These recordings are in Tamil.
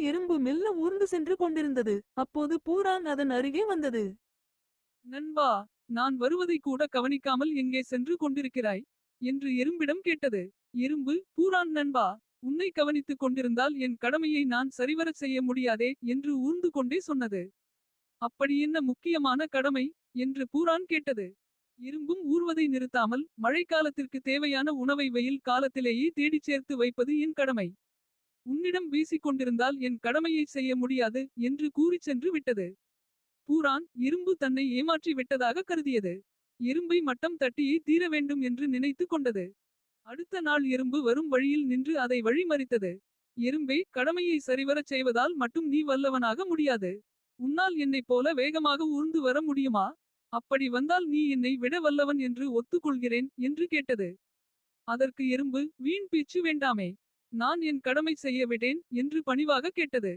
எறும்பு மெல்ல ஊர்ந்து சென்று கொண்டிருந்தது. அப்போது பூரான் அதன் அருகே வந்தது. நண்பா, நான் வருவதை கூட கவனிக்காமல் எங்கே சென்று கொண்டிருக்கிறாய் என்று எறும்பிடம் கேட்டது. எறும்பு, பூரான் நண்பா, உன்னை கவனித்துக் கொண்டிருந்தால் என் கடமையை நான் சரிவரச் செய்ய முடியாதே என்று ஊர்ந்து கொண்டே சொன்னது. அப்படி என்ன முக்கியமான கடமை என்று பூரான் கேட்டது. எறும்பும் ஊர்வதை நிறுத்தாமல், மழைக்காலத்திற்கு தேவையான உணவை வெயில் காலத்திலேயே தேடிச் சேர்த்து வைப்பது என் கடமை. உன்னிடம் வீசிக் கொண்டிருந்தால் என் கடமையை செய்ய முடியாது என்று கூறிச் சென்று விட்டது. பூரான், எறும்பு தன்னை ஏமாற்றி விட்டதாக கருதியது. எறும்பை மட்டம் தட்டியே தீர வேண்டும் என்று நினைத்து கொண்டது. அடுத்த நாள் எறும்பு வரும் வழியில் நின்று அதை வழிமறித்தது. எறும்பே, கடமையை சரிவரச் செய்வதால் மட்டும் நீ வல்லவனாக முடியாது. உன்னால் என்னைப் போல வேகமாக ஊர்ந்து வர முடியுமா? அப்படி வந்தால் நீ என்னை விட வல்லவன் என்று ஒத்துக்கொள்கிறேன் என்று கேட்டது. அதற்கு எறும்பு, வீண் பேச்சு வேண்டாமே. நான் என் கடமை செய்ய விட்டேன் என்று பணிவாக கேட்டது.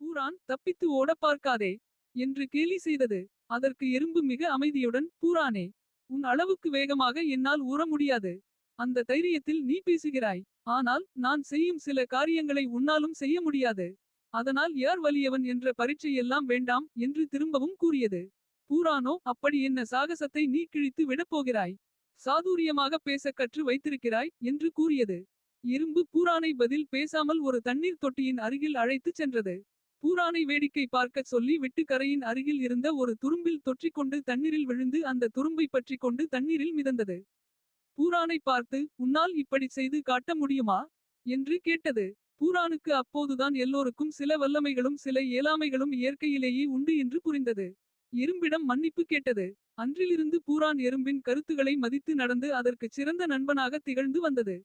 பூரான், தப்பித்து ஓட பார்க்காதே என்று கேலி செய்தது. அதற்கு எறும்பு மிக அமைதியுடன், பூரானே, உன் அளவுக்கு வேகமாக என்னால் ஊற முடியாது. அந்த தைரியத்தில் நீ பேசுகிறாய். ஆனால் நான் செய்யும் சில காரியங்களை உன்னாலும் செய்ய முடியாது. அதனால் யார் வலியவன் என்ற பரீட்சை எல்லாம் வேண்டாம் என்று திரும்பவும் கூறியது. பூரானோ, அப்படி என்ன சாகசத்தை நீ கிழித்து விடப்போகிறாய்? சாதுரியமாக பேச கற்று வைத்திருக்கிறாய் என்று கூறியது. எறும்பு பூரானை பதில் பேசாமல் ஒரு தண்ணீர் தொட்டியின் அருகில் அழைத்துச் சென்றது. பூரானை வேடிக்கை பார்க்கச் சொல்லி விட்டு கரையின் அருகில் இருந்த ஒரு துரும்பில் தொற்றிக்கொண்டு தண்ணீரில் விழுந்து அந்த துரும்பை பற்றி கொண்டு தண்ணீரில் மிதந்தது. பூரானை பார்த்து, உன்னால் இப்படி செய்து காட்ட முடியுமா என்று கேட்டது. பூரானுக்கு அப்போதுதான் எல்லோருக்கும் சில வல்லமைகளும் சில இயலாமைகளும் இயற்கையிலேயே உண்டு என்று புரிந்தது. எறும்பிடம் மன்னிப்பு கேட்டது. அன்றிலிருந்து பூரான் எறும்பின் கருத்துகளை மதித்து நடந்து அதற்குச் சிறந்த நண்பனாக திகழ்ந்து வந்தது.